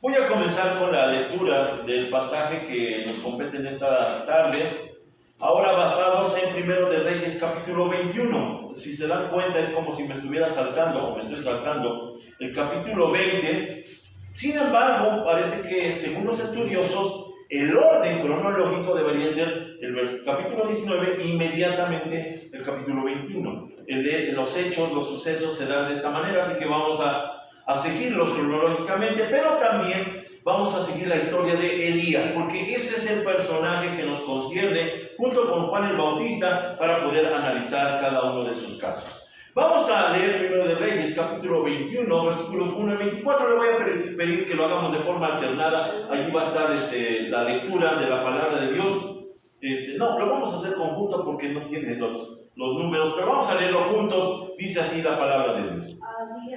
Voy a comenzar con la lectura del pasaje que nos compete en esta tarde, ahora basados en Primero de Reyes capítulo 21. Si se dan cuenta es como si me estuviera saltando, o me estoy saltando, el capítulo 20. Sin embargo, parece que según los estudiosos, el orden cronológico debería ser el capítulo 19 inmediatamente el capítulo 21. Los hechos, los sucesos se dan de esta manera, así que vamos a seguirlos cronológicamente, pero también vamos a seguir la historia de Elías, porque ese es el personaje que nos concierne junto con Juan el Bautista para poder analizar cada uno de sus casos. Vamos a leer Primero de Reyes, capítulo 21, versículos 1 y 24. Le voy a pedir que lo hagamos de forma alternada. Allí va a estar la lectura de la palabra de Dios. No, lo vamos a hacer conjunto porque no tiene los números, pero vamos a leerlo juntos. Dice así la palabra de Dios.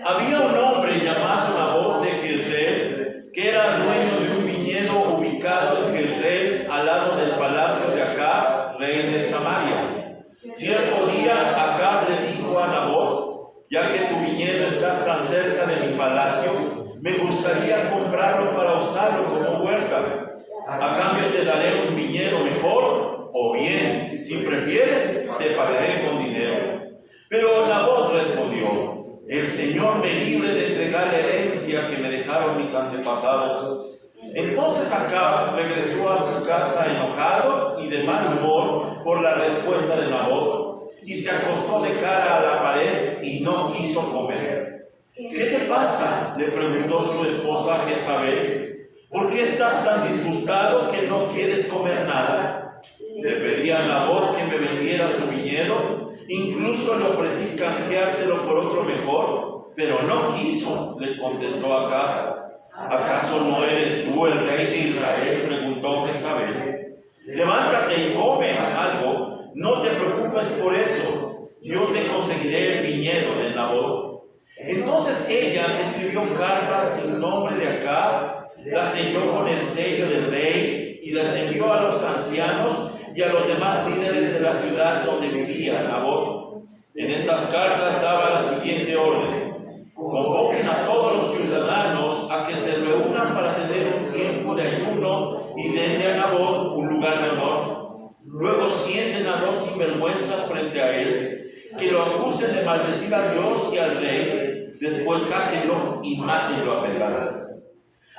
Había un hombre llamado Nabot de Jezreel, que era dueño de un viñedo ubicado en Jezreel, al lado del palacio de Acab, rey de Samaria. Cierto día Acab le dijo a Nabot: ya que tu viñedo está tan cerca de mi palacio, me gustaría comprarlo para usarlo como huerta. A cambio te daré un viñedo mejor, o bien, si prefieres, te pagaré con dinero. Pero Nabot respondió: el Señor me libre de entregar la herencia que me dejaron mis antepasados. Entonces Acab regresó a su casa enojado y de mal humor por la respuesta de Nabot, y se acostó de cara a la pared y no quiso comer. ¿Qué te pasa?, le preguntó su esposa Jezabel. ¿Por qué estás tan disgustado que no quieres comer nada? Le pedí a Nabot que me vendiera su viñedo, incluso le ofrecí canjeárselo por otro mejor, pero no quiso, le contestó Acab. ¿Acaso no eres tú el rey de Israel?, preguntó Jezabel. Levántate y come algo, no te preocupes por eso, yo te conseguiré el viñedo de Nabot. Entonces ella escribió cartas en nombre de Acab, las selló con el sello del rey y las envió a los ancianos y a los demás líderes de la ciudad donde vivía Nabot. En esas cartas daba la siguiente orden: convoquen a todos los ciudadanos a que se reúnan para tener un tiempo de ayuno y denle a Nabot un lugar de honor. Luego sienten a dos sinvergüenzas frente a él, que lo acusen de maldecir a Dios y al rey. Después sáquenlo y mátenlo a pedradas.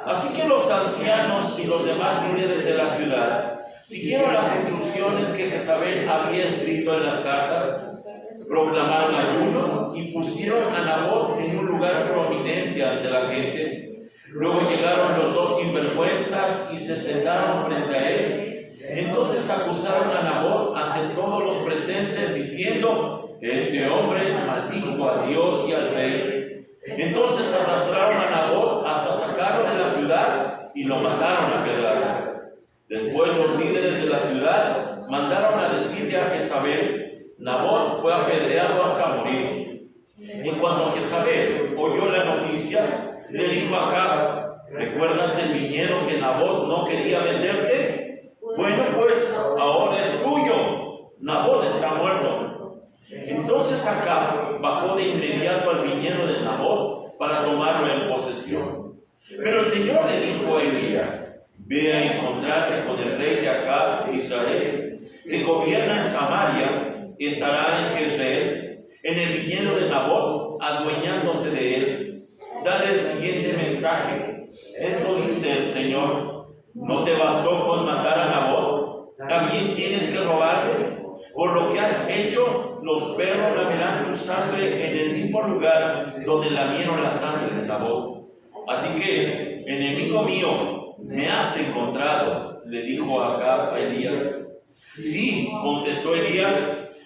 Así que los ancianos y los demás líderes de la ciudad siguieron las instrucciones que Jezabel había escrito en las cartas. Proclamaron ayuno y pusieron a Nabot en un lugar prominente ante la gente. Luego llegaron los dos sinvergüenzas y se sentaron frente a él. Entonces acusaron a Nabot ante todos los presentes, diciendo: este hombre maldijo a Dios y al rey. Entonces arrastraron a Nabot hasta sacarlo de la ciudad y lo mataron a pedradas. Después los líderes de la ciudad mandaron a decirle a Jezabel: Nabot fue apedreado hasta morir. En cuanto a Jezabel oyó la noticia, le dijo a Acab: ¿recuerdas el viñedo que Nabot no quería venderte? Bueno, pues ahora es tuyo. Nabot está muerto. Entonces Acab bajó de inmediato al viñedo de Nabot para tomarlo en posesión. Pero el Señor le dijo a Elías: ve a encontrarte con el rey de Acab, Israel, que gobierna en Samaria. Estará en Jezreel, en el viñedo de Nabot, adueñándose de él. Dale el siguiente mensaje: esto dice el Señor: ¿no te bastó con matar a Nabot? ¿También tienes que robarle? Por lo que has hecho, los perros lamerán tu sangre en el mismo lugar donde lamieron la sangre de Nabot. Así que, enemigo mío, me has encontrado, le dijo Acab a Elías. Sí, contestó Elías,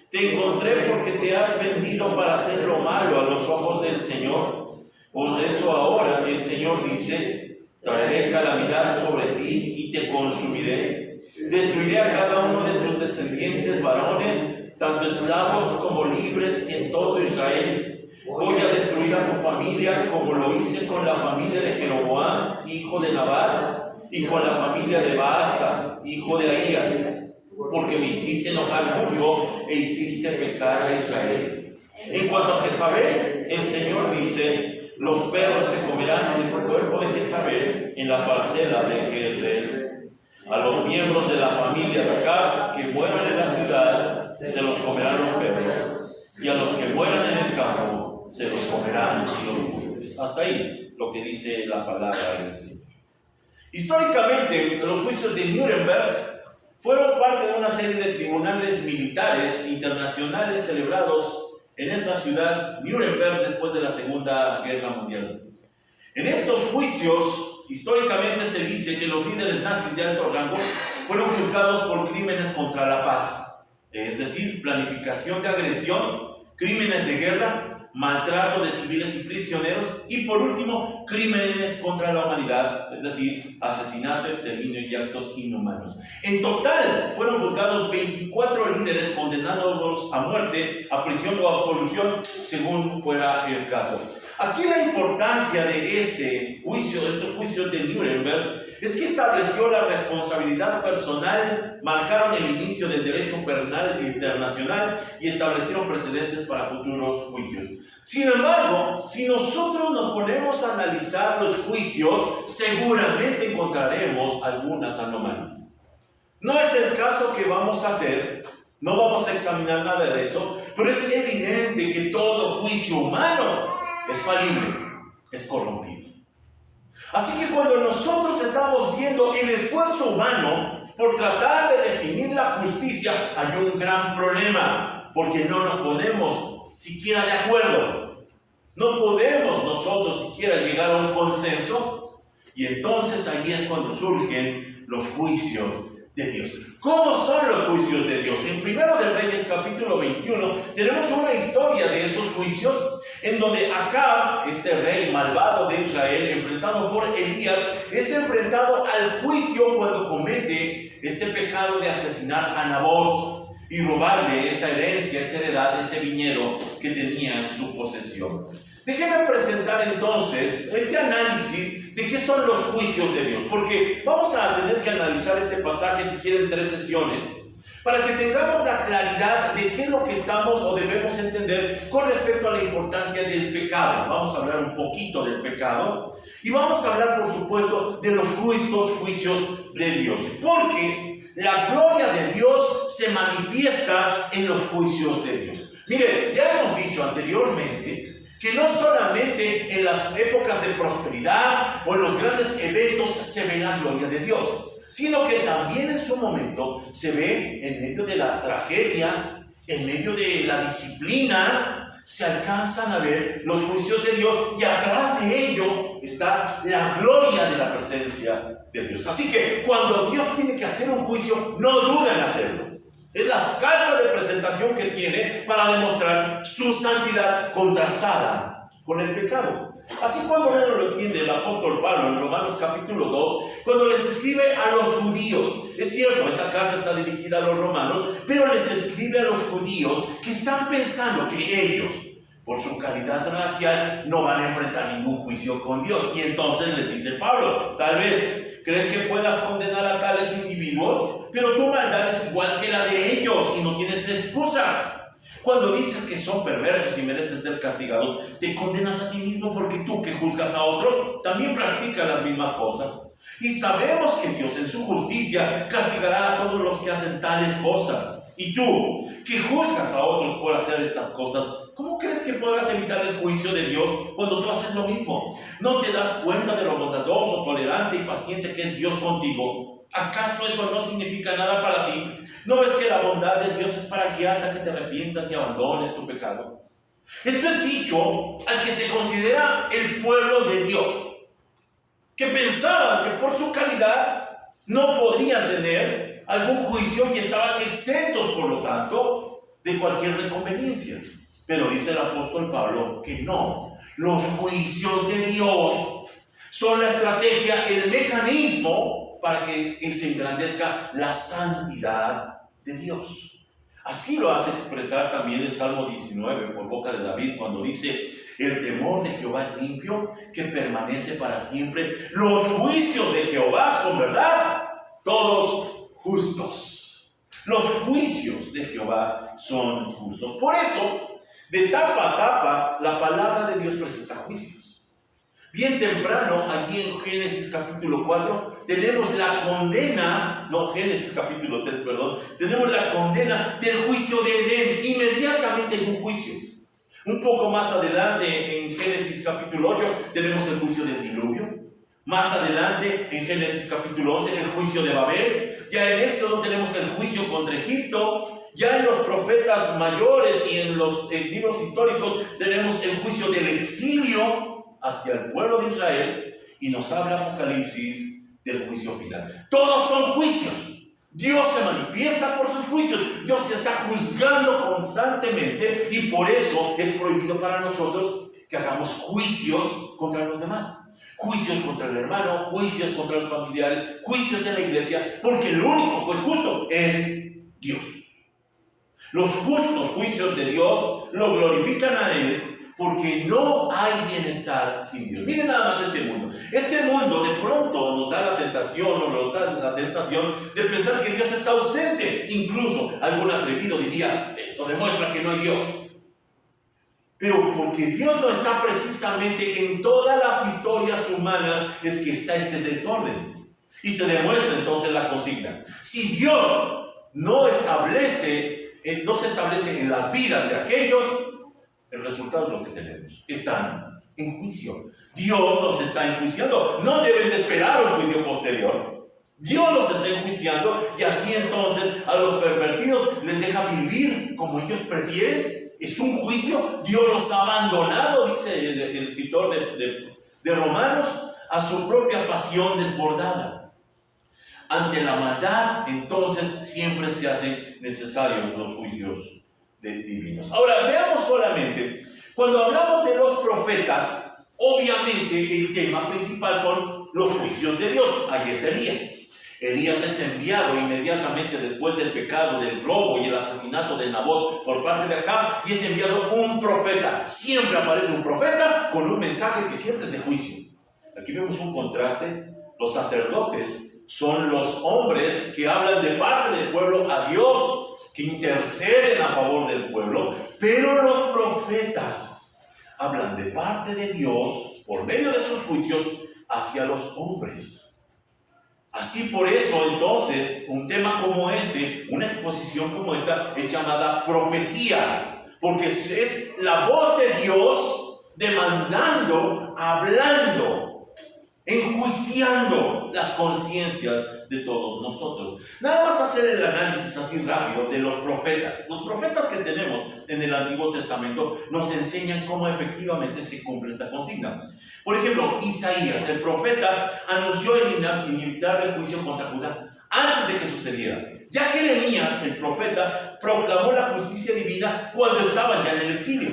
te encontré porque te has vendido para hacer lo malo a los ojos del Señor. Por eso ahora el Señor dice: traeré calamidad sobre ti y te consumiré. Destruiré a cada uno de tus descendientes varones, tanto esclavos como libres en todo Israel. Voy a destruir a tu familia como lo hice con la familia de Jeroboam, hijo de Nabat, y con la familia de Baasa, hijo de Ahías, porque me hiciste enojar mucho e hiciste pecar a Israel. En cuanto a Jezabel, el Señor dice: los perros se comerán el cuerpo de Jezabel en la parcela de Jezreel. A los miembros de la familia de Acab que mueran en la ciudad se los comerán los perros, y a los que mueran en el campo se los comerán los buitres. Hasta ahí lo que dice la palabra del Señor. Históricamente, los juicios de Nuremberg fueron parte de una serie de tribunales militares internacionales celebrados en esa ciudad, Nuremberg, después de la Segunda Guerra Mundial. En estos juicios, históricamente se dice que los líderes nazis de alto rango fueron juzgados por crímenes contra la paz, es decir, planificación de agresión, crímenes de guerra, maltrato de civiles y prisioneros y, por último, crímenes contra la humanidad, es decir, asesinato, exterminio y actos inhumanos. En total, fueron juzgados 24 líderes, condenándolos a muerte, a prisión o a absolución, según fuera el caso. Aquí la importancia de estos juicios de Nuremberg, es que estableció la responsabilidad personal, marcaron el inicio del derecho penal internacional y establecieron precedentes para futuros juicios. Sin embargo, si nosotros nos ponemos a analizar los juicios, seguramente encontraremos algunas anomalías. No es el caso que vamos a hacer, no vamos a examinar nada de eso, pero es evidente que todo juicio humano es falible, es corrompible. Así que cuando nosotros estamos viendo el esfuerzo humano por tratar de definir la justicia, hay un gran problema, porque no nos ponemos siquiera de acuerdo. No podemos nosotros siquiera llegar a un consenso, y entonces ahí es cuando surgen los juicios de Dios. ¿Cómo son los juicios de Dios? En Primero de Reyes, capítulo 21, tenemos una historia de esos juicios, en donde Acab, este rey malvado de Israel, enfrentado por Elías, es enfrentado al juicio cuando comete este pecado de asesinar a Nabot y robarle esa herencia, esa heredad, ese viñedo que tenía en su posesión. Déjenme presentar entonces este análisis de qué son los juicios de Dios, porque vamos a tener que analizar este pasaje, si quieren, 3 sesiones, para que tengamos la claridad de qué es lo que estamos o debemos entender con respecto a la importancia del pecado. Vamos a hablar un poquito del pecado y vamos a hablar, por supuesto, de los juicios de Dios, porque la gloria de Dios se manifiesta en los juicios de Dios. Mire, ya hemos dicho anteriormente que no solamente en las épocas de prosperidad o en los grandes eventos se ve la gloria de Dios, sino que también en su momento se ve en medio de la tragedia, en medio de la disciplina, se alcanzan a ver los juicios de Dios, y atrás de ello está la gloria de la presencia de Dios. Así que cuando Dios tiene que hacer un juicio, no duda en hacerlo. Es la carta de presentación que tiene para demostrar su santidad contrastada con el pecado. Así cuando menos lo entiende el apóstol Pablo en Romanos capítulo 2, cuando les escribe a los judíos. Es cierto, esta carta está dirigida a los romanos, pero les escribe a los judíos que están pensando que ellos, por su calidad racial, no van a enfrentar ningún juicio con Dios. Y entonces les dice Pablo, tal vez crees que puedas condenar a tales individuos, pero tu maldad es igual que la de ellos y no tienes excusa. Cuando dices que son perversos y merecen ser castigados, te condenas a ti mismo, porque tú, que juzgas a otros, también practicas las mismas cosas. Y sabemos que Dios en su justicia castigará a todos los que hacen tales cosas. Y tú, que juzgas a otros por hacer estas cosas, ¿cómo crees que podrás evitar el juicio de Dios cuando tú haces lo mismo? ¿No te das cuenta de lo bondadoso, tolerante y paciente que es Dios contigo? ¿Acaso eso no significa nada para ti? ¿No ves que la bondad de Dios es para guiarte a que te arrepientas y abandones tu pecado? Esto es dicho al que se considera el pueblo de Dios, que pensaban que por su calidad no podrían tener algún juicio y estaban exentos, por lo tanto, de cualquier reconveniencia. Pero dice el apóstol Pablo que no. Los juicios de Dios son la estrategia, el mecanismo para que se engrandezca la santidad de Dios. Así lo hace expresar también el Salmo 19 por boca de David, cuando dice: el temor de Jehová es limpio, que permanece para siempre. Los juicios de Jehová son, ¿verdad?, todos justos. Los juicios de Jehová son justos. Por eso, de tapa a tapa, la palabra de Dios presenta juicios. Bien temprano, aquí en Génesis capítulo 4, tenemos la condena, no, Génesis capítulo 3, perdón, tenemos la condena del juicio de Edén. Inmediatamente hay un juicio. Un poco más adelante, en Génesis capítulo 8, tenemos el juicio del diluvio. Más adelante, en Génesis capítulo 11, el juicio de Babel. Ya en Éxodo tenemos el juicio contra Egipto. Ya en los profetas mayores y en los libros históricos tenemos el juicio del exilio hacia el pueblo de Israel. Y nos habla Apocalipsis del juicio final. Todos son juicios. Dios se manifiesta por sus juicios. Dios se está juzgando constantemente y por eso es prohibido para nosotros que hagamos juicios contra los demás. Juicios contra el hermano, juicios contra los familiares, juicios en la iglesia, porque el único juez justo es Dios. Los justos juicios de Dios lo glorifican a Él porque no hay bienestar sin Dios. Miren nada más este mundo. Este mundo de pronto nos da la tentación o nos da la sensación de pensar que Dios está ausente. Incluso algún atrevido diría, esto demuestra que no hay Dios. Pero porque Dios no está precisamente en todas las historias humanas, es que está este desorden. Y se demuestra entonces la consigna. Si Dios no se establece en las vidas de aquellos, el resultado es lo que tenemos. Están en juicio. Dios los está enjuiciando. No deben de esperar un juicio posterior. Dios los está enjuiciando y así entonces a los pervertidos les deja vivir como ellos prefieren. Es un juicio. Dios los ha abandonado, dice el escritor de Romanos, a su propia pasión desbordada. Ante la maldad, entonces, siempre se hacen necesarios los juicios divinos. Ahora, veamos solamente, cuando hablamos de los profetas, obviamente el tema principal son los juicios de Dios. Ahí está Elías. Elías es enviado inmediatamente después del pecado, del robo y el asesinato de Nabot por parte de Acab, y es enviado un profeta. Siempre aparece un profeta con un mensaje que siempre es de juicio. Aquí vemos un contraste. Los sacerdotes son los hombres que hablan de parte del pueblo a Dios, que interceden a favor del pueblo, pero los profetas hablan de parte de Dios por medio de sus juicios hacia los hombres. Así por eso entonces un tema como este, una exposición como esta es llamada profecía, porque es la voz de Dios demandando, hablando, enjuiciando las conciencias de todos nosotros. Nada más hacer el análisis así rápido de los profetas. Los profetas que tenemos en el Antiguo Testamento nos enseñan cómo efectivamente se cumple esta consigna. Por ejemplo, Isaías, el profeta, anunció el inevitable juicio contra Judá antes de que sucediera. Ya Jeremías, el profeta, proclamó la justicia divina cuando estaban ya en el exilio.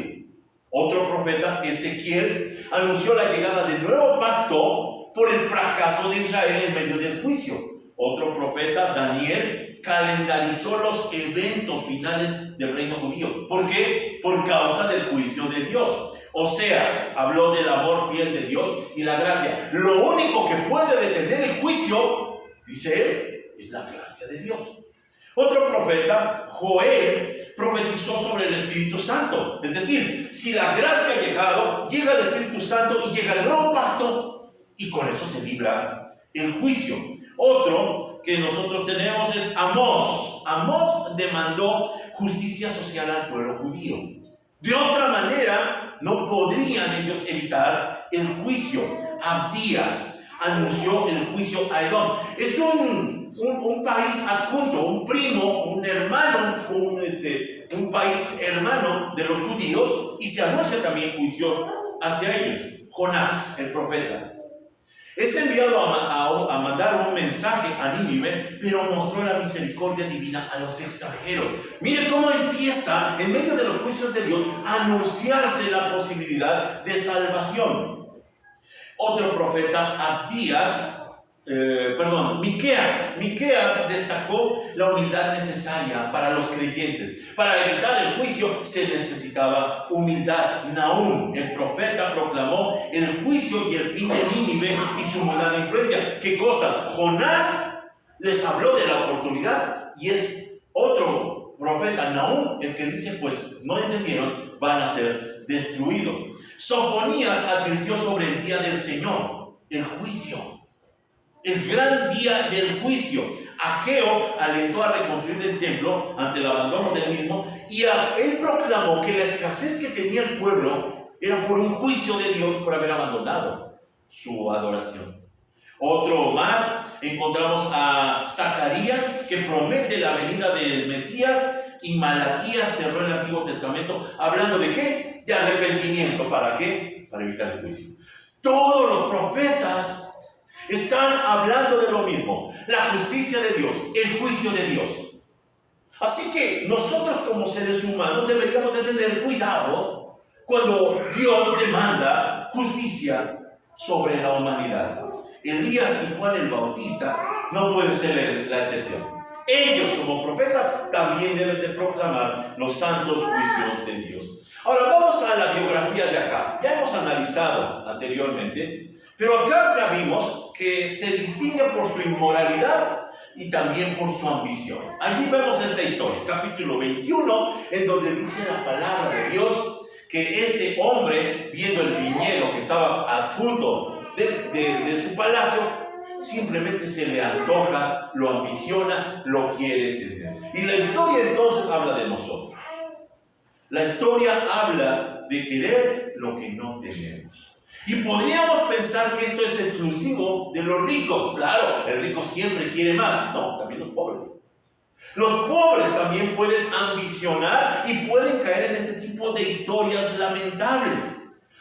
Otro profeta, Ezequiel, anunció la llegada del nuevo pacto por el fracaso de Israel en medio del juicio. Otro profeta, Daniel, calendarizó los eventos finales del reino judío. ¿Por qué? Por causa del juicio de Dios. Oseas habló del amor fiel de Dios y la gracia. Lo único que puede detener el juicio, dice él, es la gracia de Dios. Otro profeta, Joel, profetizó sobre el Espíritu Santo. Es decir, si la gracia ha llegado, llega el Espíritu Santo y llega el nuevo pacto, y con eso se libra el juicio. Otro que nosotros tenemos es Amós. Amós demandó justicia social al pueblo judío. De otra manera, no podrían ellos evitar el juicio. Abdías anunció el juicio a Edom. Es un país adjunto, un primo, un hermano, un país hermano de los judíos, y se anuncia también juicio hacia ellos. Jonás, el profeta, es enviado a mandar un mensaje a Nínive, pero mostró la misericordia divina a los extranjeros. Miren cómo empieza, en medio de los juicios de Dios, a anunciarse la posibilidad de salvación. Otro profeta, Miqueas destacó la humildad necesaria para los creyentes. Para evitar el juicio se necesitaba humildad. Nahum, el profeta, proclamó el juicio y el fin de Nínive y su mundana influencia. ¿Qué cosas? Jonás les habló de la oportunidad y es otro profeta, Nahum, el que dice, pues no entendieron, van a ser destruidos. Sofonías advirtió sobre el día del Señor, el juicio, el gran día del juicio. Ageo alentó a reconstruir el templo ante el abandono del mismo, y él proclamó que la escasez que tenía el pueblo era por un juicio de Dios por haber abandonado su adoración. Otro más, encontramos a Zacarías, que promete la venida del Mesías, y Malaquías cerró el Antiguo Testamento hablando de ¿qué? De arrepentimiento. ¿Para qué? Para evitar el juicio. Todos los profetas están hablando de lo mismo: la justicia de Dios, el juicio de Dios. Así que nosotros como seres humanos deberíamos de tener cuidado cuando Dios demanda justicia sobre la humanidad. Elías y Juan el Bautista no pueden ser la excepción. Ellos como profetas también deben de proclamar los santos juicios de Dios. Ahora vamos a la biografía de Acab. Ya hemos analizado anteriormente, pero acá ya vimos que se distingue por su inmoralidad y también por su ambición. Allí vemos esta historia, capítulo 21, en donde dice la palabra de Dios que este hombre, viendo el viñedo que estaba adjunto de su palacio, simplemente se le antoja, lo ambiciona, lo quiere tener. Y la historia entonces habla de nosotros. La historia habla de querer lo que no tenemos. Y podríamos pensar que esto es exclusivo de los ricos. Claro, el rico siempre quiere más. No, también los pobres. Los pobres también pueden ambicionar y pueden caer en este tipo de historias lamentables.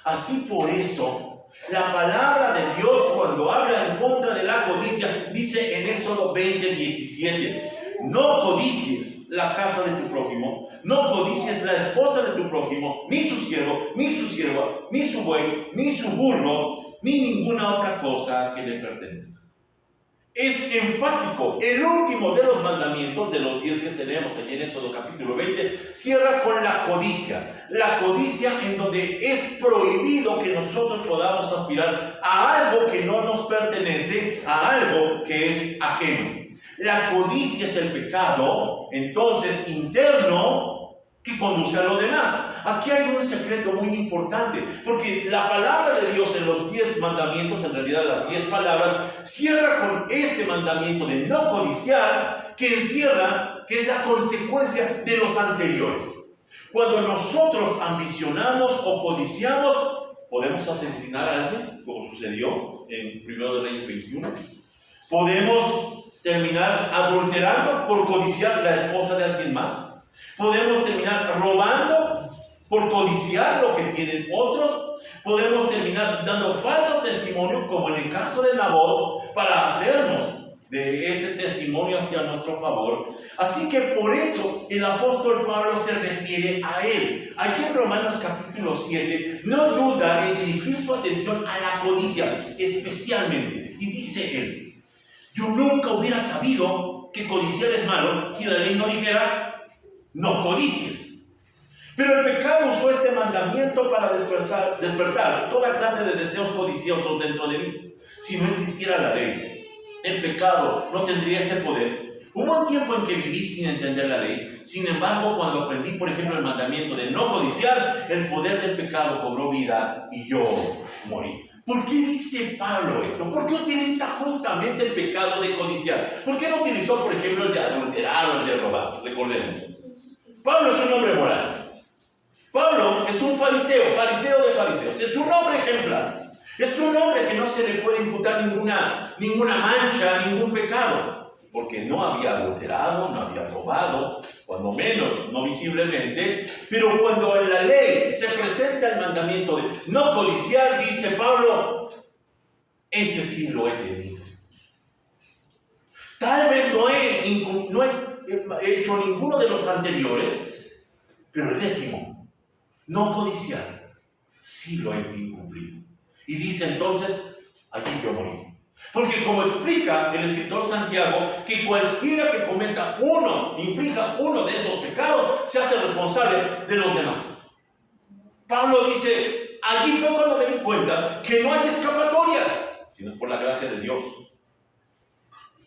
Así por eso, la palabra de Dios, cuando habla en contra de la codicia, dice en Éxodo 20:17: no codicies la casa de tu prójimo, no codicies la esposa de tu prójimo, ni su siervo, ni su sierva, ni su buey, ni su burro, ni ninguna otra cosa que le pertenezca. Es enfático. El último de los mandamientos, de los 10 que tenemos en Éxodo capítulo 20, cierra con la codicia. La codicia en donde es prohibido que nosotros podamos aspirar a algo que no nos pertenece, a algo que es ajeno. La codicia es el pecado, entonces, interno, que conduce a lo demás. Aquí hay un secreto muy importante, porque la palabra de Dios en los 10 mandamientos, en realidad las 10 palabras, cierra con este mandamiento de no codiciar, que encierra, que es la consecuencia de los anteriores. Cuando nosotros ambicionamos o codiciamos, podemos asesinar a alguien, como sucedió en 1 Reyes 21. Podemos terminar adulterando por codiciar la esposa de alguien más. Podemos terminar robando por codiciar lo que tienen otros. Podemos terminar dando falso testimonio, como en el caso de Nabot, para hacernos de ese testimonio hacia nuestro favor. Así que por eso el apóstol Pablo se refiere a él. Allí en Romanos capítulo 7 no duda en dirigir su atención a la codicia especialmente. Y dice él: yo nunca hubiera sabido que codiciar es malo si la ley no dijera no codicies. Pero el pecado usó este mandamiento para despertar toda clase de deseos codiciosos dentro de mí. Si no existiera la ley, el pecado no tendría ese poder. Hubo un tiempo en que viví sin entender la ley. Sin embargo, cuando aprendí, por ejemplo, el mandamiento de no codiciar, el poder del pecado cobró vida y yo morí. ¿Por qué dice Pablo esto? ¿Por qué utiliza justamente el pecado de codiciar? ¿Por qué no utilizó, por ejemplo, el de adulterar o el de robar? Recordemos. Pablo es un hombre moral. Pablo es un fariseo de fariseos. Es un hombre ejemplar. Es un hombre que no se le puede imputar ninguna mancha, ningún pecado. Porque no había adulterado, no había robado, cuando menos, no visiblemente. Pero cuando en la ley se presenta el mandamiento de no codiciar, dice Pablo, ese sí lo he tenido. Tal vez no he hecho ninguno de los anteriores, pero el 10º, no codiciar, sí lo he incumplido. Y dice entonces, aquí yo morí. Porque como explica el escritor Santiago, que cualquiera que cometa infrinja uno de esos pecados, se hace responsable de los demás. Pablo dice, allí fue cuando me di cuenta que no hay escapatoria, sino es por la gracia de Dios.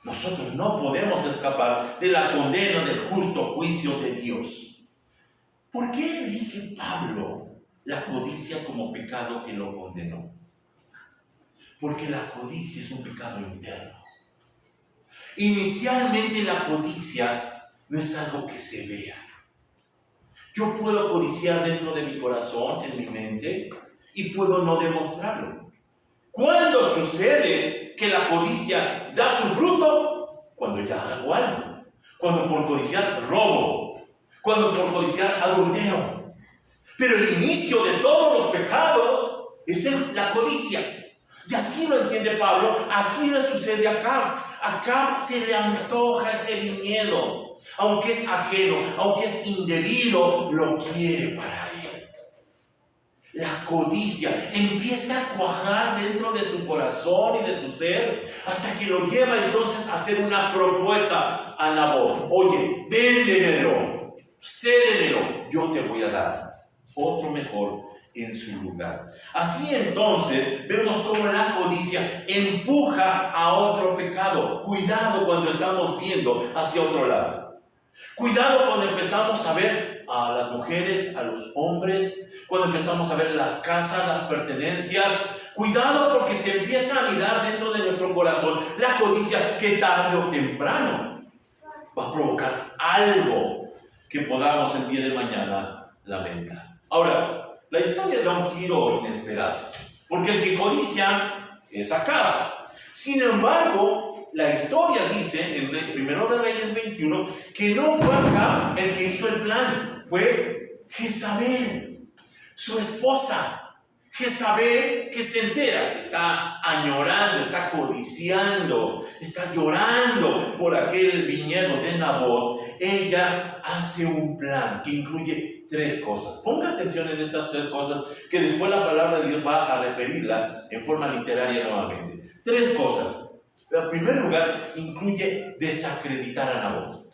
Nosotros no podemos escapar de la condena del justo juicio de Dios. ¿Por qué elige Pablo la codicia como pecado que lo condenó. Porque la codicia es un pecado interno. Inicialmente la codicia no es algo que se vea. Yo puedo codiciar dentro de mi corazón, en mi mente, y puedo no demostrarlo. ¿Cuándo sucede que la codicia da su fruto? Cuando ya hago algo. Cuando por codiciar robo. Cuando por codiciar adultero. Pero el inicio de todos los pecados es la codicia. Y así lo entiende Pablo, así le sucede a Acab. A Acab se le antoja ese viñedo. Aunque es ajeno, aunque es indebido, lo quiere para él. La codicia empieza a cuajar dentro de su corazón y de su ser, hasta que lo lleva entonces a hacer una propuesta a Nabot. Oye, véndemelo, cédemelo, yo te voy a dar otro mejor en su lugar. Así entonces vemos cómo la codicia empuja a otro pecado. Cuidado cuando estamos viendo hacia otro lado. Cuidado cuando empezamos a ver a las mujeres, a los hombres, cuando empezamos a ver las casas, las pertenencias. Cuidado porque se empieza a anidar dentro de nuestro corazón la codicia que tarde o temprano va a provocar algo que podamos el día de mañana lamentar. Ahora, la historia da un giro inesperado, porque el que codicia es Acab. Sin embargo, la historia dice en 1 de Reyes 21 que no fue Acab el que hizo el plan, fue Jezabel, su esposa. Jezabel, que se entera, que está añorando, está codiciando, está llorando por aquel viñedo de Nabot. Ella hace un plan que incluye 3 cosas. Ponga atención en estas 3 cosas, que después la palabra de Dios va a referirla en forma literaria nuevamente. 3 cosas. En primer lugar, incluye desacreditar a Nabot.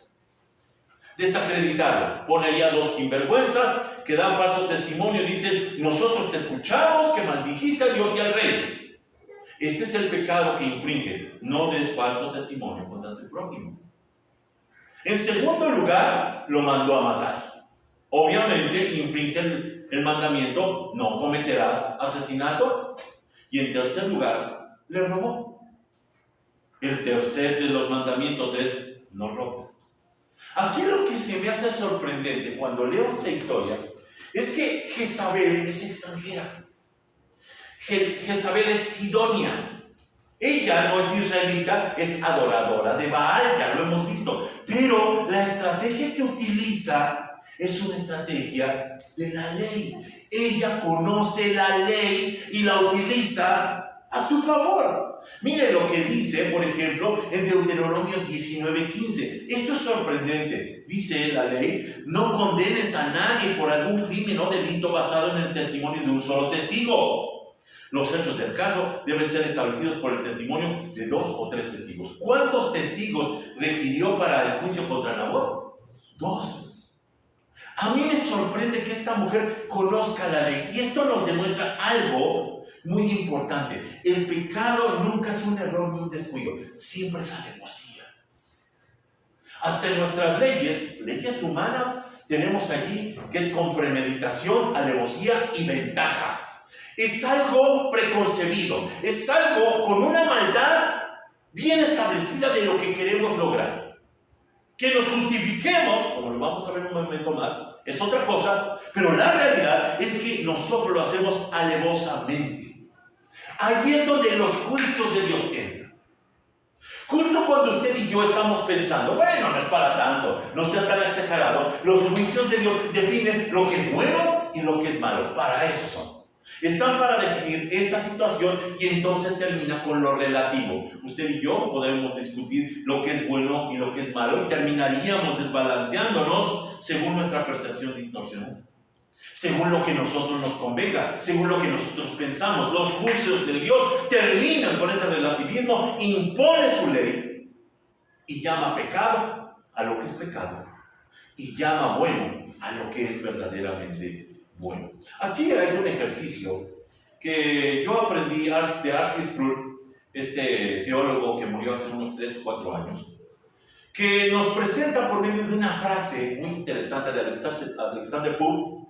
Desacreditarlo. Pone allá 2 sinvergüenzas que dan falso testimonio y dicen: nosotros te escuchamos que maldijiste a Dios y al rey. Este es el pecado que infringe. No des falso testimonio contra tu prójimo. En segundo lugar, lo mandó a matar. Obviamente infringe el mandamiento: no cometerás asesinato. Y en tercer lugar, le robó. El tercer de los mandamientos es: no robes. Aquí lo que se me hace sorprendente cuando leo esta historia es que Jezabel es extranjera. Jezabel es sidonia. Ella no es israelita, es adoradora de Baal, ya lo hemos visto. Pero la estrategia que utiliza es una estrategia de la ley. Ella conoce la ley y la utiliza a su favor. Mire lo que dice, por ejemplo, en Deuteronomio 19:15. Esto es sorprendente. Dice la ley: no condenes a nadie por algún crimen o delito basado en el testimonio de un solo testigo. Los hechos del caso deben ser establecidos por el testimonio de 2 o 3 testigos. ¿Cuántos testigos requirió para el juicio contra Nabot? 2. A mí me sorprende que esta mujer conozca la ley. Y esto nos demuestra algo muy importante. El pecado nunca es un error ni un descuido. Siempre es alevosía. Hasta en nuestras leyes humanas, tenemos allí que es con premeditación, alevosía y ventaja. Es algo preconcebido. Es algo con una maldad bien establecida de lo que queremos lograr. Que nos justifiquemos, como lo vamos a ver un momento más, es otra cosa, pero la realidad es que nosotros lo hacemos alevosamente. Allí es donde los juicios de Dios entran. Justo cuando usted y yo estamos pensando: bueno, no es para tanto, no sea tan exagerado, los juicios de Dios definen lo que es bueno y lo que es malo. Para eso son. Están para definir esta situación y entonces termina con lo relativo. Usted y yo podemos discutir lo que es bueno y lo que es malo y terminaríamos desbalanceándonos según nuestra percepción distorsionada. Según lo que a nosotros nos convenga, según lo que nosotros pensamos. Los juicios de Dios terminan con ese relativismo, impone su ley y llama pecado a lo que es pecado y llama bueno a lo que es verdaderamente bueno. Aquí hay un ejercicio que yo aprendí de R.C. Sproul, este teólogo que murió hace unos 3 o 4 años, que nos presenta por medio de una frase muy interesante de Alexander Pope.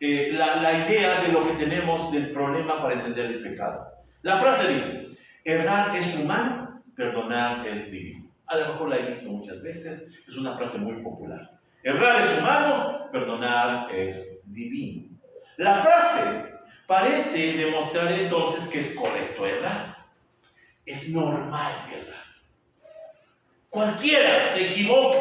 la idea de lo que tenemos del problema para entender el pecado. La frase dice, errar es humano, perdonar es divino. A lo mejor la he visto muchas veces, es una frase muy popular. Errar es humano, perdonar es divino. La frase parece demostrar entonces que es correcto errar. Es normal errar. Cualquiera se equivoca.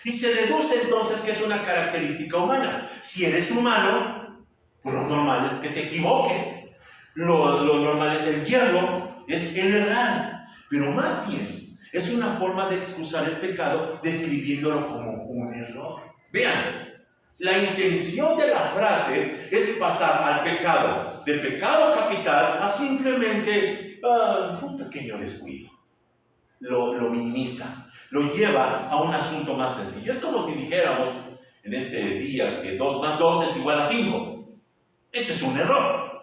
Y se deduce entonces que es una característica humana. Si eres humano, pues lo normal es que te equivoques. Lo normal es el yerro, es el errar. Pero más bien, es una forma de excusar el pecado describiéndolo como un error. Vean, la intención de la frase es pasar al pecado, de pecado capital a simplemente fue un pequeño descuido. Lo minimiza, lo lleva a un asunto más sencillo. Es como si dijéramos en este día que 2 más 2 es igual a 5. Ese es un error.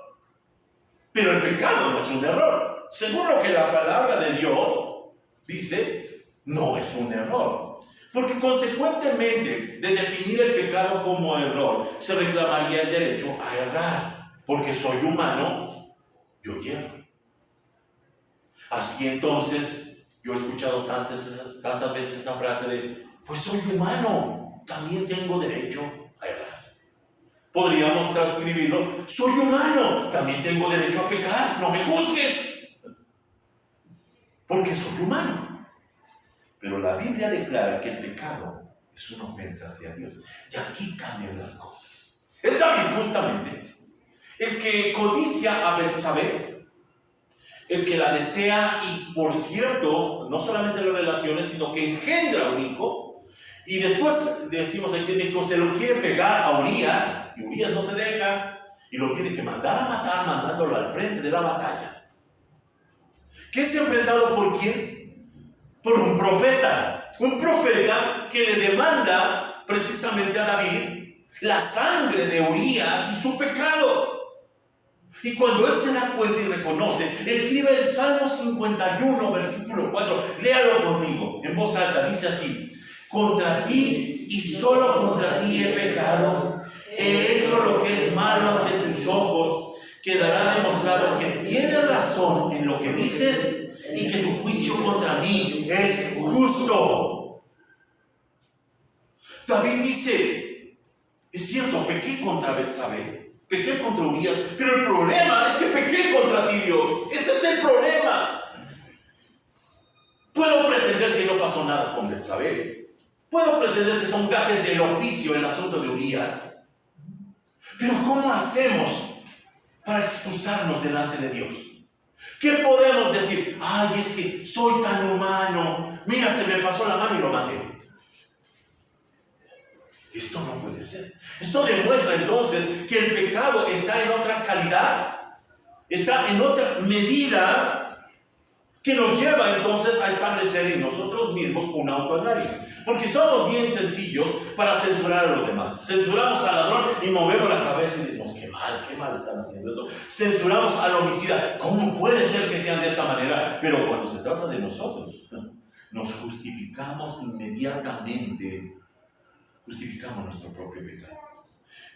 Pero el pecado no es un error. Según lo que la palabra de Dios dice, no es un error. Porque consecuentemente, de definir el pecado como error, se reclamaría el derecho a errar. Porque soy humano, yo hierro. Así entonces, yo he escuchado tantas veces esa frase de, pues soy humano, también tengo derecho a errar. Podríamos transcribirlo, soy humano, también tengo derecho a pecar, no me juzgues, porque soy humano. Pero la Biblia declara que el pecado es una ofensa hacia Dios. Y aquí cambian las cosas. Es David justamente el que codicia a Betsabé, el que la desea y, por cierto, no solamente las relaciones, sino que engendra un hijo. Y después decimos aquí en México, se lo quiere pegar a Urías, y Urías no se deja, y lo tiene que mandar a matar, mandándolo al frente de la batalla. ¿Qué es enfrentado por quién? Por un profeta que le demanda precisamente a David la sangre de Urías y su pecado. Y cuando él se da cuenta y reconoce, escribe el Salmo 51, versículo 4, léalo conmigo, en voz alta, dice así: contra ti y solo contra ti he pecado, he hecho lo que es malo ante tus ojos, quedará demostrado que tienes razón en lo que dices y que tu juicio contra mí es justo. David dice, es cierto, pequé contra Betsabé, pequé contra Urías, pero el problema es que pequé contra ti, Dios. Ese es el problema. Puedo pretender que no pasó nada con Betsabé. Puedo pretender que son gajes del oficio el asunto de Urías. Pero ¿cómo hacemos para excusarnos delante de Dios? ¿Qué podemos decir? Ay, es que soy tan humano. Mira, se me pasó la mano y lo maté. Esto no puede ser. Esto demuestra entonces que el pecado está en otra calidad, está en otra medida que nos lleva entonces a establecer en nosotros mismos un autoanálisis. Porque somos bien sencillos para censurar a los demás. Censuramos al ladrón y movemos la cabeza y decimos, qué mal están haciendo esto. Censuramos al homicida, ¿cómo puede ser que sean de esta manera? Pero cuando se trata de nosotros, nos justificamos inmediatamente. Justificamos nuestro propio pecado.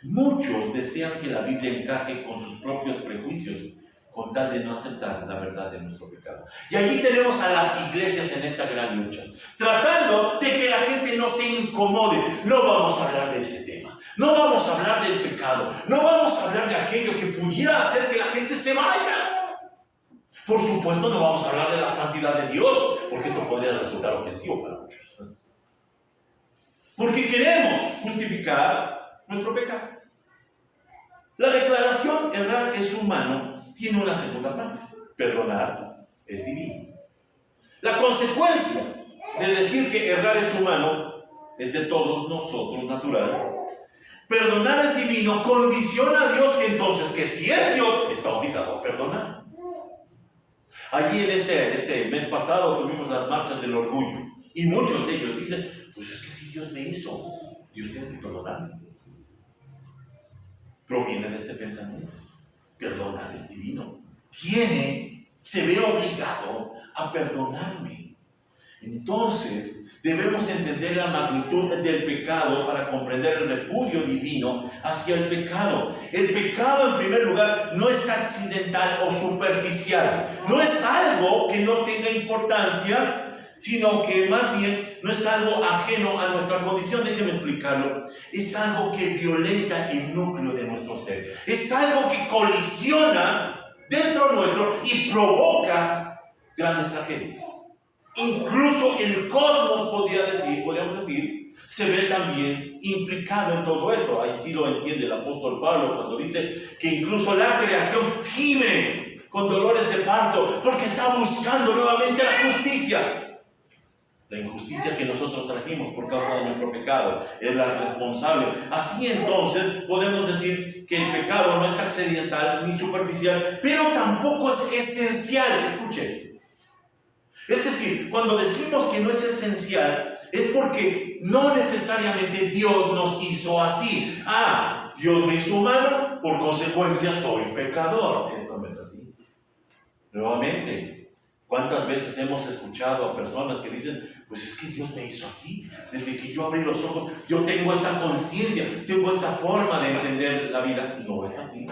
Muchos desean que la Biblia encaje con sus propios prejuicios, con tal de no aceptar la verdad de nuestro pecado. Y allí tenemos a las iglesias en esta gran lucha, tratando de que la gente no se incomode. No vamos a hablar de ese tema, no vamos a hablar del pecado, no vamos a hablar de aquello que pudiera hacer que la gente se vaya. Por supuesto, no vamos a hablar de la santidad de Dios, porque esto podría resultar ofensivo para muchos. Porque queremos justificar nuestro pecado. La declaración errar es humano tiene una segunda parte. Perdonar es divino. La consecuencia de decir que errar es humano es de todos nosotros natural. Perdonar es divino condiciona a Dios que entonces, que si es Dios, está obligado a perdonar. Allí en este mes pasado tuvimos las marchas del orgullo y muchos de ellos dicen, pues es que si Dios me hizo, Dios tiene que perdonarme. Proviene de este pensamiento. Perdonar es divino. Se ve obligado a perdonarme. Entonces, Debemos entender la magnitud del pecado para comprender el repudio divino hacia el pecado. El pecado, en primer lugar, no es accidental o superficial. No es algo que no tenga importancia, sino que más bien no es algo ajeno a nuestra condición. Déjeme explicarlo. Es algo que violenta el núcleo de nuestro ser. Es algo que colisiona dentro nuestro y provoca grandes tragedias. Incluso el cosmos, podríamos decir, se ve también implicado en todo esto. Ahí sí lo entiende el apóstol Pablo cuando dice que incluso la creación gime con dolores de parto porque está buscando nuevamente la justicia. La injusticia que nosotros trajimos por causa de nuestro pecado es la responsable. Así entonces podemos decir que el pecado no es accidental ni superficial, pero tampoco es esencial. Escuche esto. Es decir, cuando decimos que no es esencial, es porque no necesariamente Dios nos hizo así. Dios me hizo humano, por consecuencia soy pecador. Esto no es así. Nuevamente, ¿cuántas veces hemos escuchado a personas que dicen, pues es que Dios me hizo así? Desde que yo abrí los ojos, yo tengo esta conciencia, tengo esta forma de entender la vida. No es así.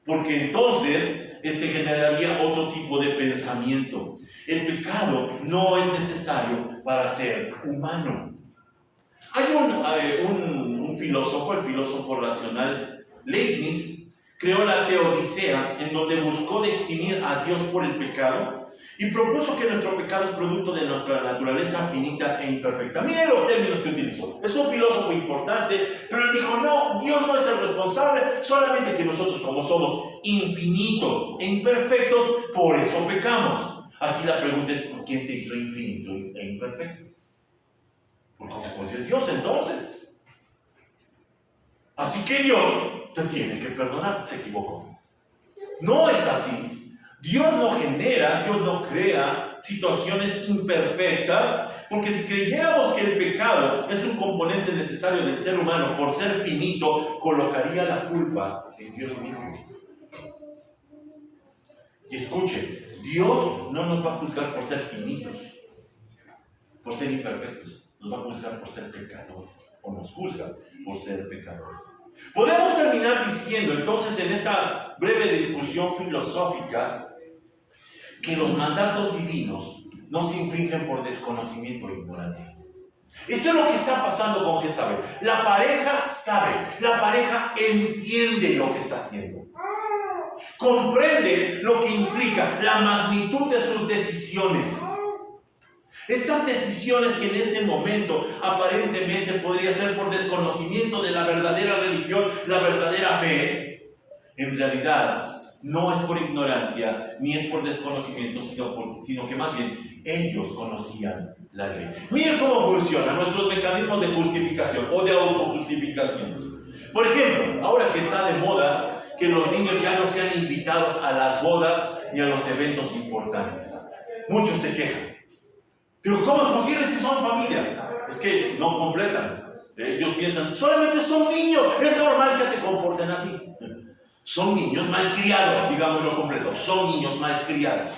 Porque entonces, generaría otro tipo de pensamiento. El pecado no es necesario para ser humano. Hay un filósofo, el filósofo racional Leibniz, creó la Teodicea, en donde buscó de eximir a Dios por el pecado y propuso que nuestro pecado es producto de nuestra naturaleza finita e imperfecta. Miren los términos que utilizó. Es un filósofo importante, pero él dijo, no, Dios no es el responsable, solamente que nosotros, como somos infinitos e imperfectos, por eso pecamos. Aquí la pregunta es, ¿quién te hizo infinito e imperfecto? Por consecuencia, Dios entonces. Así que Dios te tiene que perdonar. Se equivocó. No es así. Dios no genera, Dios no crea situaciones imperfectas, porque si creyéramos que el pecado es un componente necesario del ser humano por ser finito, colocaría la culpa en Dios mismo. Y escuche, Dios no nos va a juzgar por ser finitos, por ser imperfectos. Nos va a juzgar por ser pecadores, o nos juzga por ser pecadores. Podemos terminar diciendo entonces en esta breve discusión filosófica que los mandatos divinos no se infringen por desconocimiento o ignorancia. Esto es lo que está pasando con Jezabel. La pareja sabe, la pareja entiende lo que está haciendo. Comprende lo que implica la magnitud de sus decisiones. Estas decisiones que en ese momento aparentemente podría ser por desconocimiento de la verdadera religión, la verdadera fe, en realidad no es por ignorancia ni es por desconocimiento, sino que más bien ellos conocían la ley. Miren cómo funcionan nuestros mecanismos de justificación o de autojustificación. Por ejemplo, ahora que está de moda que los niños ya no sean invitados a las bodas ni a los eventos importantes. Muchos se quejan. Pero ¿cómo es posible si son familia? Es que no completan. Ellos piensan, solamente son niños, es normal que se comporten así. Son niños malcriados, digámoslo completo, son niños malcriados.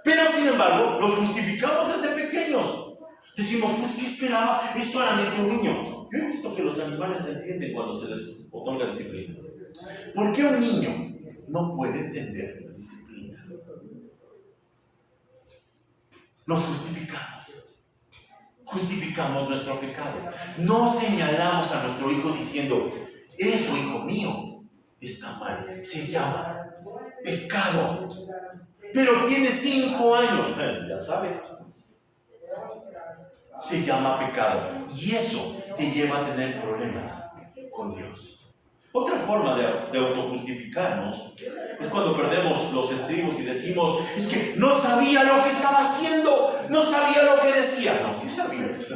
Pero sin embargo, los justificamos desde pequeños. Decimos, pues ¿qué esperaba? Es solamente un niño. Yo he visto que los animales entienden cuando se les otorga disciplina. ¿Por qué un niño no puede entender la disciplina? Nos justificamos nuestro pecado. No señalamos a nuestro hijo diciendo, eso, hijo mío, está mal. Se llama pecado. Pero tiene 5 años. Ya sabe. Se llama pecado. Y eso te lleva a tener problemas con Dios. Otra forma de autojustificarnos es cuando perdemos los estribos y decimos, es que no sabía lo que estaba haciendo, no sabía lo que decía. No, sí sabías.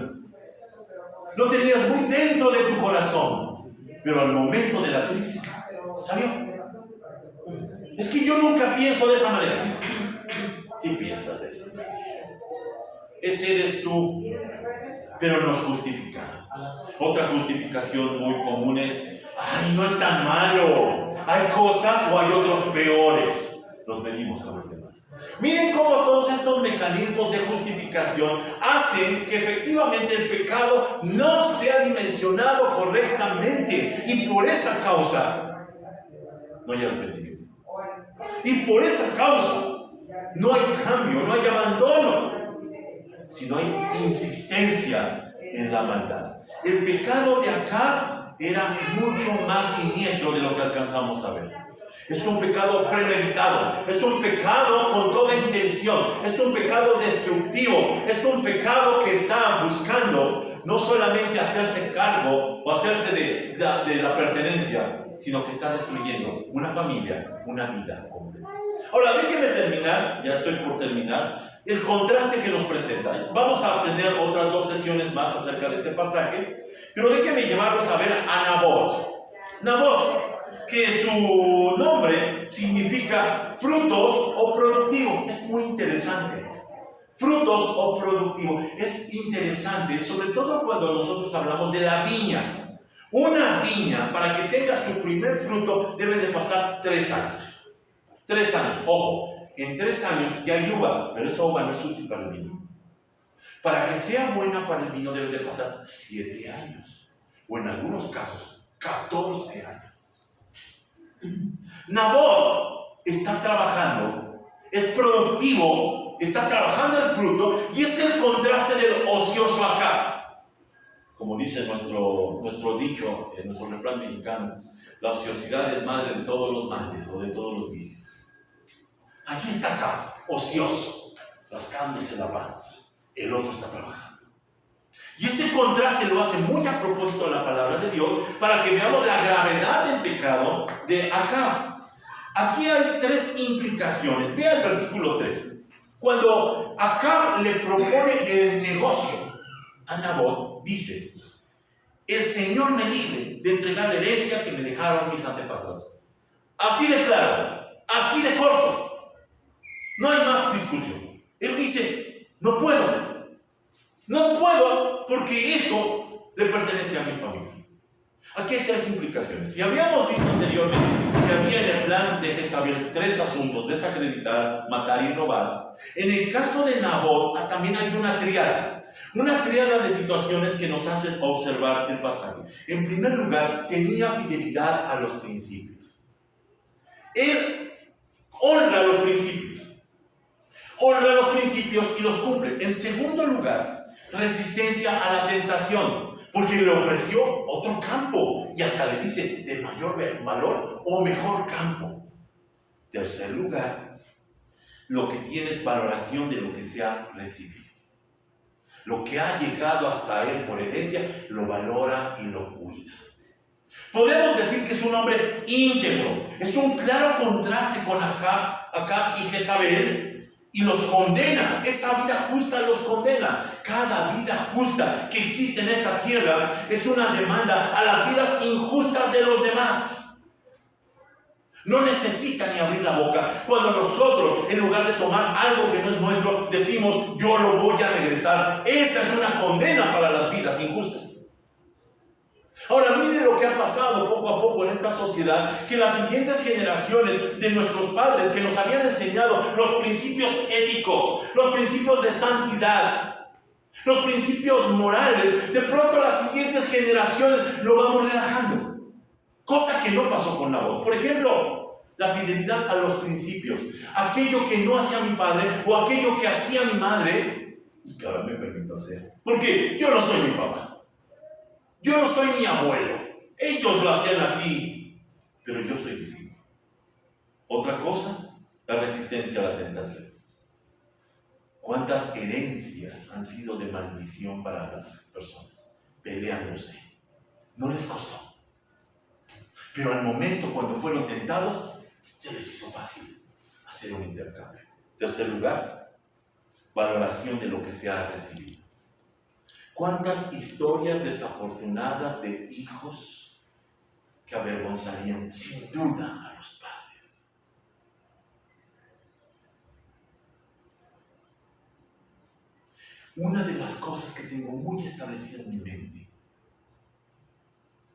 Lo tenías muy dentro de tu corazón, pero al momento de la crisis, salió. Es que yo nunca pienso de esa manera. Sí piensas de esa manera. Ese eres tú, pero nos justificamos. Otra justificación muy común es, ay, no es tan malo, hay cosas o hay otros peores. Nos medimos con los demás. Miren cómo todos estos estos mecanismos de justificación hacen que efectivamente el pecado no sea dimensionado correctamente, y por esa causa no hay arrepentimiento. Y por esa causa no hay cambio, no hay abandono, sino hay insistencia en la maldad. El pecado de acá era mucho más siniestro de lo que alcanzamos a ver. Es un pecado premeditado, es un pecado con toda intención, es un pecado destructivo, es un pecado que está buscando no solamente hacerse cargo o hacerse de la pertenencia, sino que está destruyendo una familia, una vida completa. Ahora, déjenme terminar, ya estoy por terminar, el contraste que nos presenta. Vamos a tener otras 2 sesiones más acerca de este pasaje, pero déjenme llevarlos a ver a Nabot. Nabot, que su nombre significa frutos o productivo. Es muy interesante. Frutos o productivo. Es interesante, sobre todo cuando nosotros hablamos de la viña. Una viña, para que tenga su primer fruto, debe de pasar 3 años. 3 años, ojo, en 3 años ya hay uva, pero esa uva no es útil para el vino. Para que sea buena para el vino debe de pasar 7 años, o en algunos casos 14 años. Nabot está trabajando, es productivo, está trabajando el fruto, y es el contraste del ocioso acá. Como dice nuestro dicho, nuestro refrán mexicano, la ociosidad es madre de todos los males o de todos los vicios. Allí está acá, ocioso, rascándose la panza. El otro está trabajando. Y ese contraste lo hace muy a propósito de la palabra de Dios, para que veamos la gravedad del pecado de acá. Aquí hay 3 implicaciones. Vea el versículo 3. Cuando Acab le propone el negocio a Nabot, dice: el Señor me libre de entregar la herencia que me dejaron mis antepasados. Así de claro, así de corto. No hay más discusión. Él dice: no puedo porque esto le pertenece a mi familia. Aquí hay 3 implicaciones. Si habíamos visto anteriormente que había en el plan de Jezabel 3 asuntos: desacreditar, matar y robar, en el caso de Nabot también hay una tríada de situaciones que nos hacen observar el pasaje. En primer lugar, tenía fidelidad a los principios. Él honra los principios y los cumple. En segundo lugar, resistencia a la tentación, porque le ofreció otro campo, y hasta le dice: de mayor valor o mejor campo. Tercer lugar, lo que tiene es valoración de lo que se ha recibido. Lo que ha llegado hasta él por herencia, lo valora y lo cuida. Podemos decir que es un hombre íntegro. Es un claro contraste con Acab y Jezabel, y los condena. Esa vida justa los condena. Cada vida justa que existe en esta tierra es una demanda a las vidas injustas de los demás. No necesita ni abrir la boca cuando nosotros, en lugar de tomar algo que no es nuestro, decimos: yo lo voy a regresar. Esa es una condena para las vidas injustas. Ahora, miren lo que ha pasado poco a poco en esta sociedad, que las siguientes generaciones de nuestros padres, que nos habían enseñado los principios éticos, los principios de santidad, los principios morales, de pronto las siguientes generaciones lo vamos relajando. Cosa que no pasó con Nabot. Por ejemplo, la fidelidad a los principios. Aquello que no hacía mi padre o aquello que hacía mi madre, y que ahora me permito hacer. Porque yo no soy mi papá. Yo no soy mi abuelo. Ellos lo hacían así, pero yo soy distinto. Otra cosa, la resistencia a la tentación. ¿Cuántas herencias han sido de maldición para las personas? Peleándose. No les costó. Pero al momento cuando fueron tentados, se les hizo fácil hacer un intercambio. Tercer lugar, valoración de lo que se ha recibido. ¿Cuántas historias desafortunadas de hijos que avergonzarían sin duda a los padres? Una de las cosas que tengo muy establecida en mi mente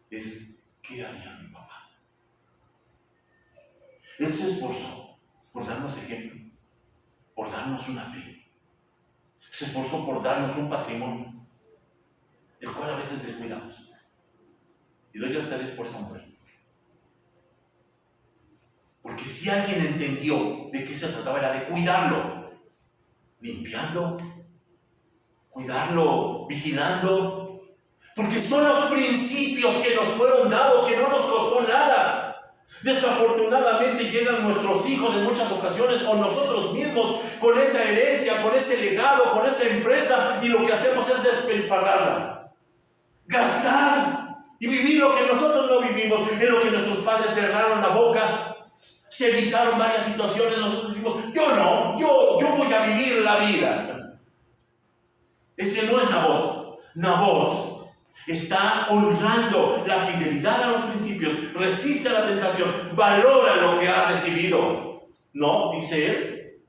es: ¿qué haría mi papá? Él se esforzó por darnos ejemplo, por darnos darnos una fe. Se esforzó por darnos un patrimonio, del cual a veces descuidamos. Y doy gracias a Dios por esa mujer. Porque si alguien entendió de qué se trataba, era de cuidarlo, limpiando, cuidarlo, vigilando, porque son los principios que nos fueron dados, que no nos costó nada. Desafortunadamente llegan nuestros hijos en muchas ocasiones o nosotros mismos con esa herencia, con ese legado, con esa empresa, y lo que hacemos es despilfarrarla, gastar y vivir lo que nosotros no vivimos, en lo que nuestros padres cerraron la boca, se evitaron varias situaciones. Nosotros decimos, yo voy a vivir la vida. Ese no es Nabot. Nabot está honrando la fidelidad a los principios, resiste a la tentación, valora lo que ha recibido. No, dice él,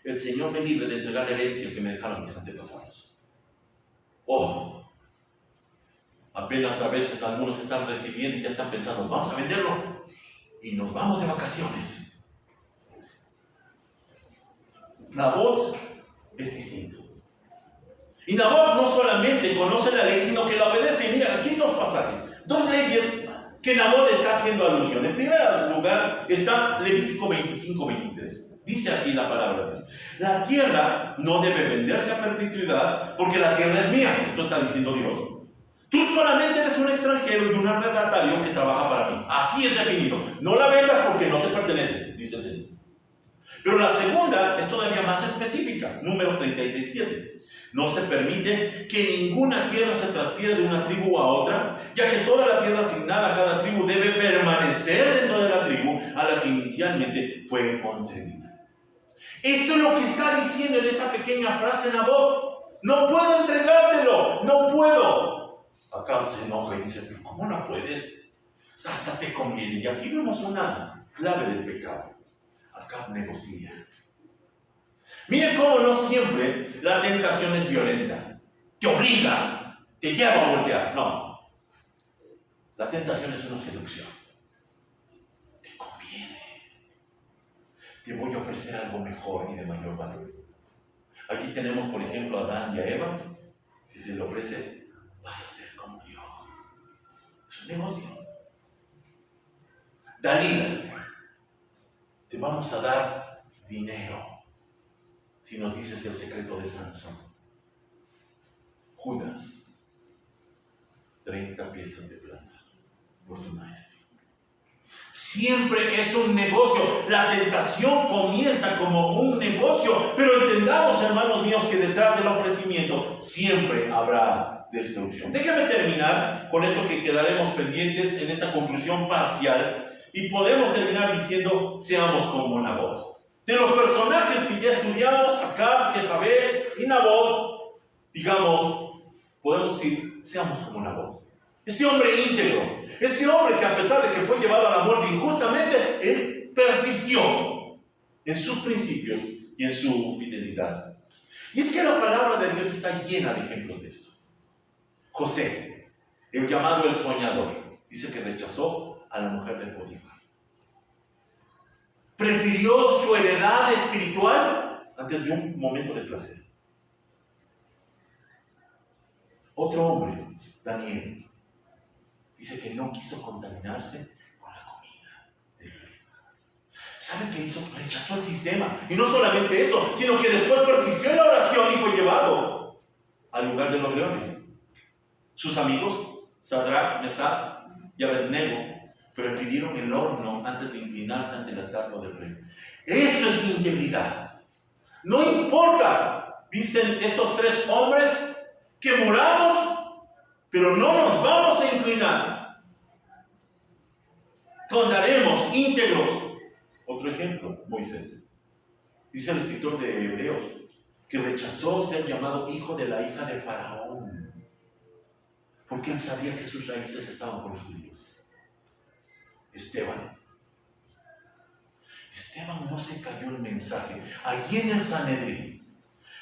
el Señor me libre de entregar la herencia que me dejaron mis antepasados. Oh, apenas a veces algunos están recibiendo y ya están pensando, vamos a venderlo y nos vamos de vacaciones. Nabot es distinto. Y Nabot no solamente conoce la ley, sino que la obedece. Y mira, aquí hay dos pasajes, dos leyes que Nabot está haciendo alusión. En primer lugar está Levítico 25-23. Dice así la palabra de Dios: la tierra no debe venderse a perpetuidad, porque la tierra es mía. Esto está diciendo Dios. Tú solamente eres un extranjero y un arrendatario que trabaja para mí. Así es definido. No la vendas porque no te pertenece, dice el Señor. Pero la segunda es todavía más específica. Números 36:7. No se permite que ninguna tierra se transfiera de una tribu a otra, ya que toda la tierra asignada a cada tribu debe permanecer dentro de la tribu a la que inicialmente fue concedida. Esto es lo que está diciendo en esa pequeña frase Nabot. No puedo entregártelo, no puedo. Acab se enoja y dice, pero ¿cómo no puedes? Hasta te conviene. Y aquí vemos una clave del pecado. Acab negocia. Miren cómo no siempre la tentación es violenta, te obliga, te lleva a voltear. No, la tentación es una seducción. Te conviene, te voy a ofrecer algo mejor y de mayor valor. Aquí tenemos, por ejemplo, a Adán y a Eva, que se le ofrece, vas a ser como Dios. Es un negocio. Dalila, te vamos a dar dinero si nos dices el secreto de Sansón. Judas, 30 piezas de plata por tu maestro. Siempre es un negocio. La tentación comienza como un negocio, pero entendamos, hermanos míos, que detrás del ofrecimiento siempre habrá destrucción. Déjame terminar con esto, que quedaremos pendientes en esta conclusión parcial, y podemos terminar diciendo, seamos como Nabot. De los personajes que ya estudiamos, Acab, Jezabel y Nabot, digamos, podemos decir, seamos como Nabot. Ese hombre íntegro, ese hombre que a pesar de que fue llevado a la muerte injustamente, él persistió en sus principios y en su fidelidad. Y es que la palabra de Dios está llena de ejemplos de esto. José, el llamado el soñador, dice que rechazó a la mujer de Potifar. Prefirió su heredad espiritual antes de un momento de placer. Otro hombre, Daniel, dice que no quiso contaminarse con la comida del rey. ¿Sabe qué hizo? Rechazó el sistema. Y no solamente eso, sino que después persistió en la oración y fue llevado al lugar de los leones. Sus amigos, Sadrach, Mesach y Abednego, prefirieron el horno antes de inclinarse ante la estatua del rey. Eso es integridad. No importa, dicen estos tres hombres, que muramos, pero no nos vamos a inclinar. Andaremos íntegros. Otro ejemplo, Moisés. Dice el escritor de Hebreos que rechazó ser llamado hijo de la hija de Faraón, porque él sabía que sus raíces estaban con los judíos. Esteban no se cayó el mensaje. Allí en el Sanedrín,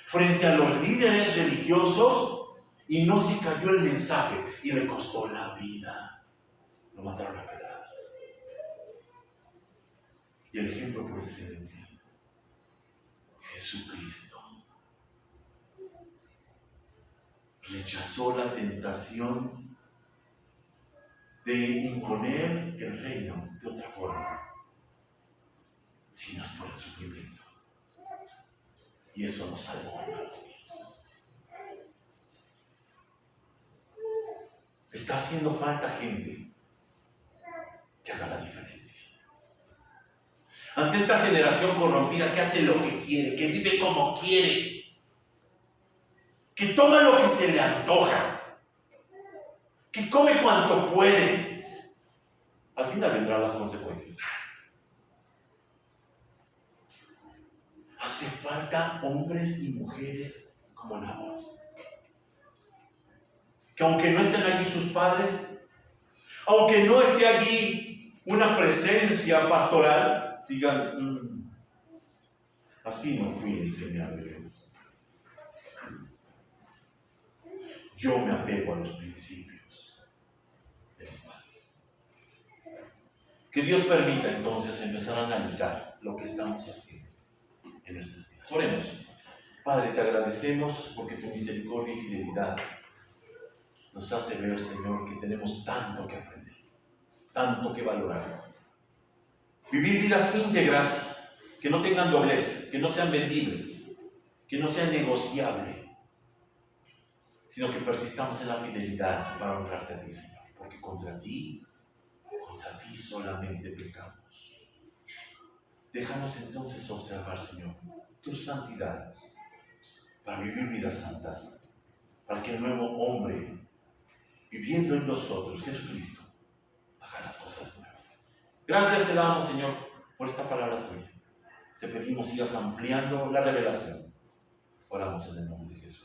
frente a los líderes religiosos, y no se cayó el mensaje, y le costó la vida. Lo mataron a pedradas. Y el ejemplo por excelencia, Jesucristo rechazó la tentación de imponer el reino de otra forma, sino por el sufrimiento. Y eso nos salvó, hermanos míos. Está haciendo falta gente que haga la diferencia. Ante esta generación corrompida que hace lo que quiere, que vive como quiere, que toma lo que se le antoja, que come cuanto puede, al final vendrán las consecuencias. Hace falta hombres y mujeres como Nabot, que aunque no estén allí sus padres, aunque no esté allí una presencia pastoral, digan, así no fui enseñado yo. Yo me apego a los principios de mis padres. Que Dios permita entonces empezar a analizar lo que estamos haciendo en nuestras vidas. Oremos. Padre, te agradecemos porque tu misericordia y fidelidad nos hace ver, Señor, que tenemos tanto que aprender, tanto que valorar. Vivir vidas íntegras que no tengan doblez, que no sean vendibles, que no sean negociables, sino que persistamos en la fidelidad para honrarte a ti, Señor, porque contra ti solamente pecamos. Déjanos entonces observar, Señor, tu santidad para vivir vidas santas, para que el nuevo hombre, viviendo en nosotros, Jesucristo, haga las cosas nuevas. Gracias te damos, Señor, por esta palabra tuya. Te pedimos sigas ampliando la revelación. Oramos en el nombre de Jesús.